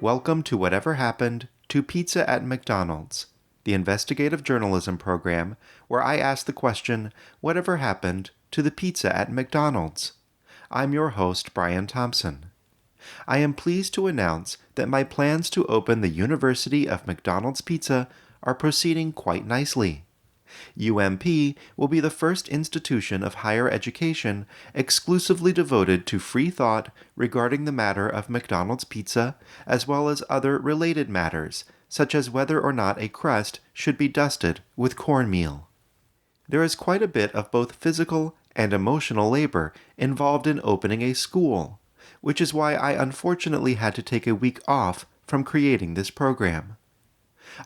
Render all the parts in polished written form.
Welcome to Whatever Happened to Pizza at McDonald's, the investigative journalism program where I ask the question, whatever happened to the pizza at McDonald's? I'm your host, Brian Thompson. I am pleased to announce that my plans to open the University of McDonald's Pizza are proceeding quite nicely. UMP will be the first institution of higher education exclusively devoted to free thought regarding the matter of McDonald's pizza, as well as other related matters, such as whether or not a crust should be dusted with cornmeal. There is quite a bit of both physical and emotional labor involved in opening a school, which is why I unfortunately had to take a week off from creating this program.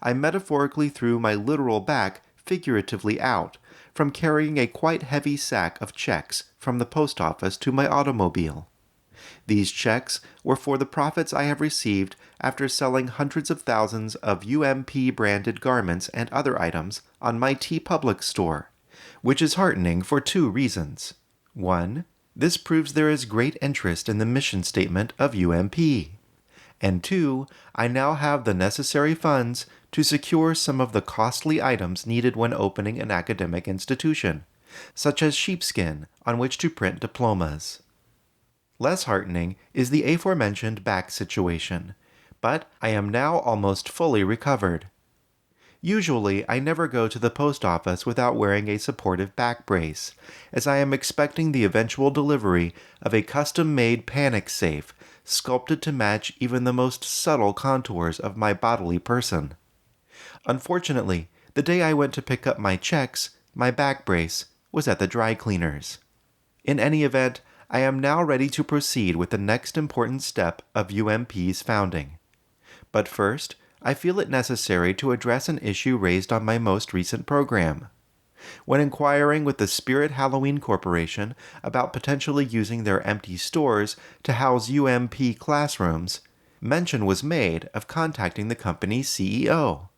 I metaphorically threw my literal back figuratively out from carrying a quite heavy sack of checks from the post office to my automobile. These checks were for the profits I have received after selling hundreds of thousands of UMP-branded garments and other items on my TeePublic store, which is heartening for two reasons. One, this proves there is great interest in the mission statement of UMP. And two, I now have the necessary funds to secure some of the costly items needed when opening an academic institution, such as sheepskin on which to print diplomas. Less heartening is the aforementioned back situation, but I am now almost fully recovered. Usually, I never go to the post office without wearing a supportive back brace, as I am expecting the eventual delivery of a custom-made panic safe sculpted to match even the most subtle contours of my bodily person. Unfortunately, the day I went to pick up my checks, my back brace was at the dry cleaners. In any event, I am now ready to proceed with the next important step of UMP's founding. But first, I feel it necessary to address an issue raised on my most recent program. When inquiring with the Spirit Halloween Corporation about potentially using their empty stores to house UMP classrooms, mention was made of contacting the company's CEO.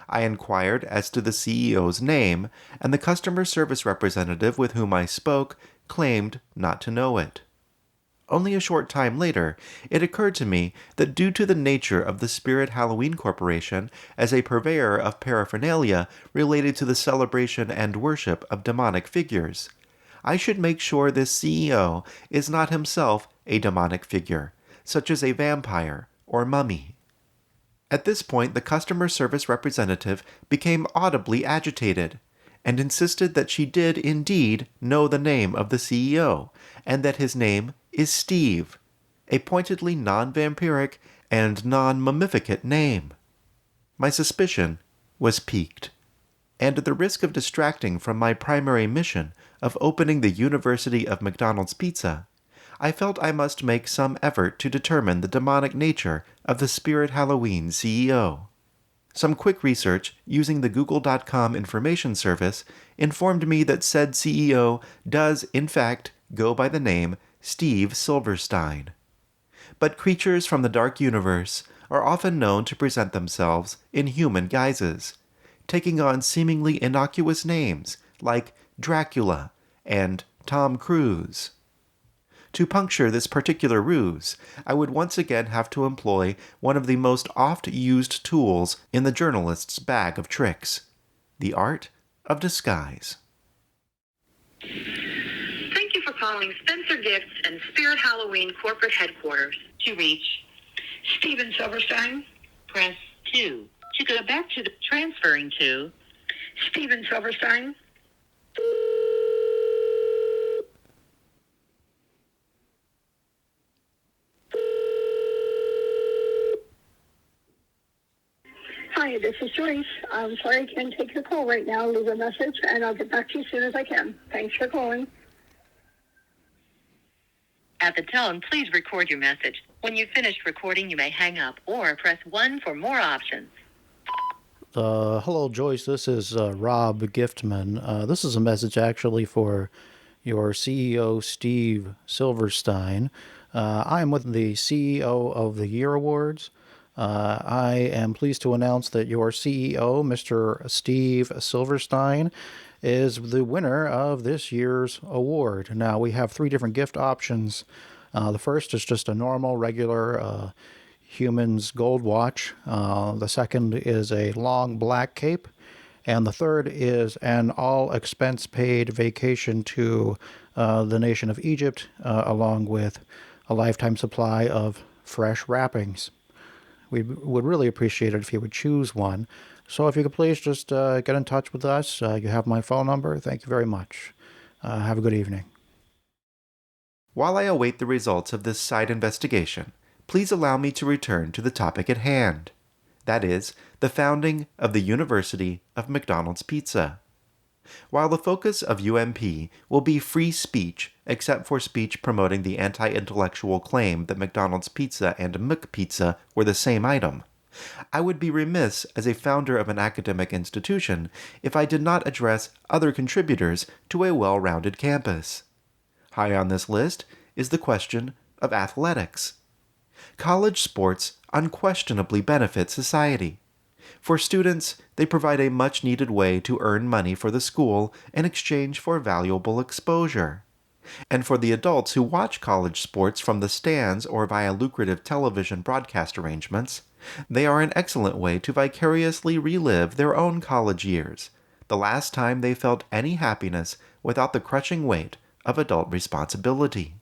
I inquired as to the CEO's name, and the customer service representative with whom I spoke claimed not to know it. Only a short time later, it occurred to me that due to the nature of the Spirit Halloween Corporation as a purveyor of paraphernalia related to the celebration and worship of demonic figures, I should make sure this CEO is not himself a demonic figure, such as a vampire or mummy. At this point, the customer service representative became audibly agitated and insisted that she did indeed know the name of the CEO, and that his name is Steve, a pointedly non-vampiric and non-mummificate name. My suspicion was piqued, and at the risk of distracting from my primary mission of opening the University of McDonald's Pizza, I felt I must make some effort to determine the demonic nature of the Spirit Halloween CEO. Some quick research using the Google.com information service informed me that said CEO does, in fact, go by the name Steve Silverstein. But creatures from the dark universe are often known to present themselves in human guises, taking on seemingly innocuous names like Dracula and Tom Cruise. To puncture this particular ruse, I would once again have to employ one of the most oft-used tools in the journalist's bag of tricks, the art of disguise. Thank you for calling Spencer Gifts and Spirit Halloween corporate headquarters. To reach Steven Silverstein, press 2. To go back to the transferring to Steven Silverstein. Hi, this is Joyce. I'm sorry I can't take your call right now. Leave a message, and I'll get back to you as soon as I can. Thanks for calling. At the tone, please record your message. When you've finished recording, you may hang up or press 1 for more options. Hello, Joyce. This is Rob Giftman. This is a message actually for your CEO, Steve Silverstein. I'm with the CEO of the Year Awards. I am pleased to announce that your CEO, Mr. Steve Silverstein, is the winner of this year's award. Now, we have 3 different gift options. The first is just a normal, regular Human's Gold Watch. The second is a long black cape. And the third is an all-expense-paid vacation to the nation of Egypt, along with a lifetime supply of fresh wrappings. We would really appreciate it if you would choose one. So if you could please just get in touch with us. You have my phone number. Thank you very much. Have a good evening. While I await the results of this side investigation, please allow me to return to the topic at hand. That is, the founding of the University of McDonald's Pizza. While the focus of UMP will be free speech, except for speech promoting the anti-intellectual claim that McDonald's Pizza and McPizza were the same item, I would be remiss as a founder of an academic institution if I did not address other contributors to a well-rounded campus. High on this list is the question of athletics. College sports unquestionably benefit society. For students, they provide a much-needed way to earn money for the school in exchange for valuable exposure. And for the adults who watch college sports from the stands or via lucrative television broadcast arrangements, they are an excellent way to vicariously relive their own college years, the last time they felt any happiness without the crushing weight of adult responsibility.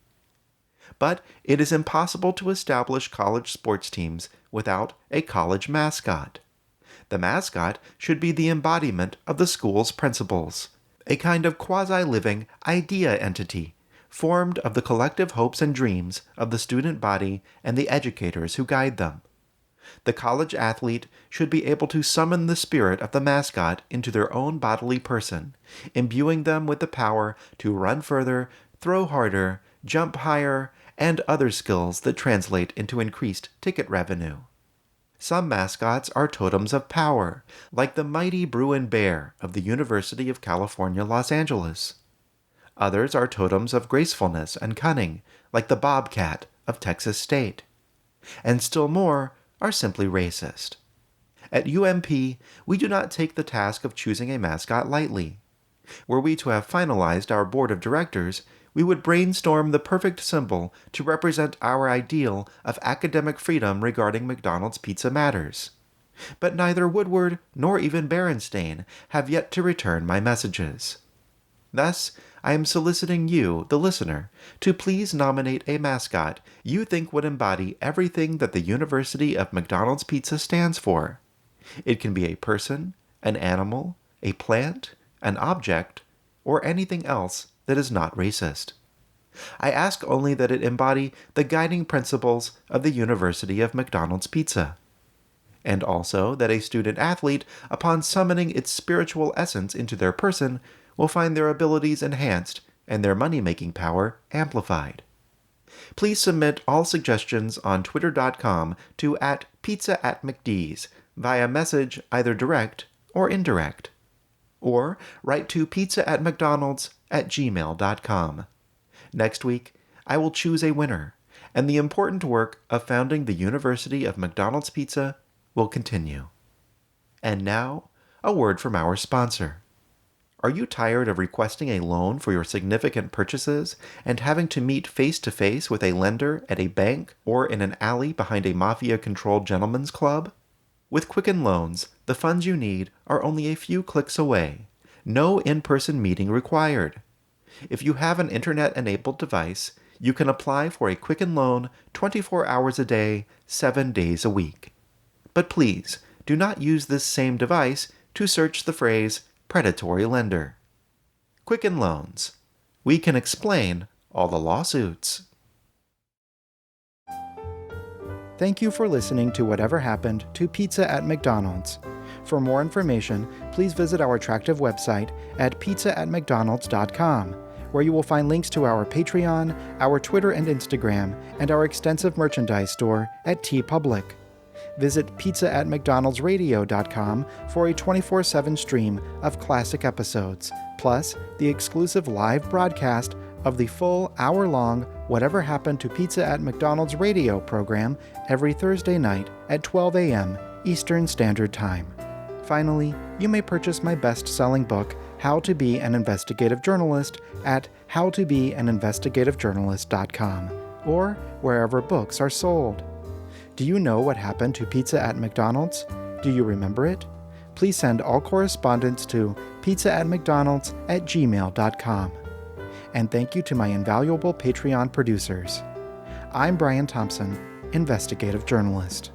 But it is impossible to establish college sports teams without a college mascot. The mascot should be the embodiment of the school's principles, a kind of quasi-living idea entity, formed of the collective hopes and dreams of the student body and the educators who guide them. The college athlete should be able to summon the spirit of the mascot into their own bodily person, imbuing them with the power to run further, throw harder, jump higher, and other skills that translate into increased ticket revenue. Some mascots are totems of power, like the mighty Bruin Bear of the University of California, Los Angeles. Others are totems of gracefulness and cunning, like the Bobcat of Texas State. And still more are simply racist. At UMP, we do not take the task of choosing a mascot lightly. Were we to have finalized our board of directors, we would brainstorm the perfect symbol to represent our ideal of academic freedom regarding McDonald's pizza matters. But neither Woodward nor even Berenstain have yet to return my messages. Thus, I am soliciting you, the listener, to please nominate a mascot you think would embody everything that the University of McDonald's Pizza stands for. It can be a person, an animal, a plant, an object, or anything else that is not racist. I ask only that it embody the guiding principles of the University of McDonald's Pizza, and also that a student-athlete, upon summoning its spiritual essence into their person, will find their abilities enhanced and their money-making power amplified. Please submit all suggestions on twitter.com to @pizza@mcd's via message either direct or indirect, or write to pizza@mcdonalds@gmail.com. Next week, I will choose a winner, and the important work of founding the University of McDonald's Pizza will continue. And now, a word from our sponsor. Are you tired of requesting a loan for your significant purchases and having to meet face-to-face with a lender at a bank or in an alley behind a mafia-controlled gentleman's club? With Quicken Loans, the funds you need are only a few clicks away. No in-person meeting required. If you have an internet-enabled device, you can apply for a Quicken Loan 24 hours a day, 7 days a week. But please, do not use this same device to search the phrase predatory lender. Quicken Loans. We can explain all the lawsuits. Thank you for listening to Whatever Happened to Pizza at McDonald's. For more information, please visit our attractive website at pizza@mcdonalds.com, where you will find links to our Patreon, our Twitter and Instagram, and our extensive merchandise store at TeePublic. Visit pizza@mcdonaldsradio.com for a 24/7 stream of classic episodes, plus the exclusive live broadcast of the full hour-long Whatever Happened to Pizza at McDonald's radio program every Thursday night at 12 a.m. Eastern Standard Time. Finally, you may purchase my best-selling book, How to Be an Investigative Journalist, at howtobeaninvestigativejournalist.com, or wherever books are sold. Do you know what happened to pizza at McDonald's? Do you remember it? Please send all correspondence to pizza@mcdonalds@gmail.com. And thank you to my invaluable Patreon producers. I'm Brian Thompson, investigative journalist.